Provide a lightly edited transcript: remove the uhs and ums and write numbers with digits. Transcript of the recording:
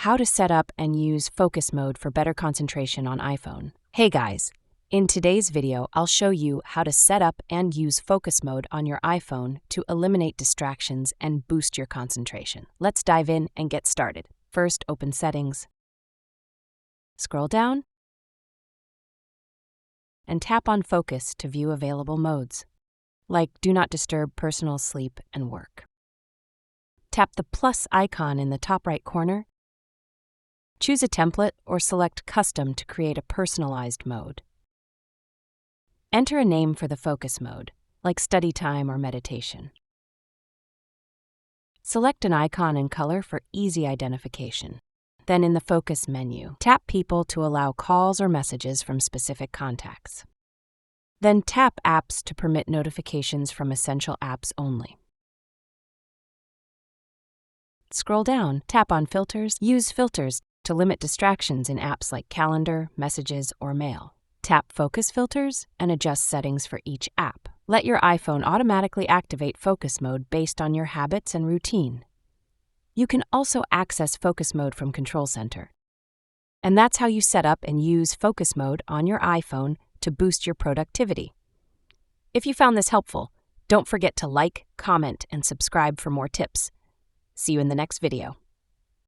How to set up and use focus mode for better concentration on iPhone. Hey guys, in today's video, I'll show you how to set up and use focus mode on your iPhone to eliminate distractions and boost your concentration. Let's dive in and get started. First, open Settings. Scroll down and tap on Focus to view available modes, like Do Not Disturb, Personal, Sleep, and Work. Tap the plus icon in the top right corner. Choose a template or select Custom to create a personalized mode. Enter a name for the focus mode, like Study Time or Meditation. Select an icon and color for easy identification. Then in the Focus menu, tap People to allow calls or messages from specific contacts. Then tap Apps to permit notifications from essential apps only. Scroll down, tap on Filters. Use filters to limit distractions in apps like Calendar, Messages, or Mail. Tap Focus Filters and adjust settings for each app. Let your iPhone automatically activate focus mode based on your habits and routine. You can also access focus mode from Control Center. And that's how you set up and use focus mode on your iPhone to boost your productivity. If you found this helpful, don't forget to like, comment, and subscribe for more tips. See you in the next video.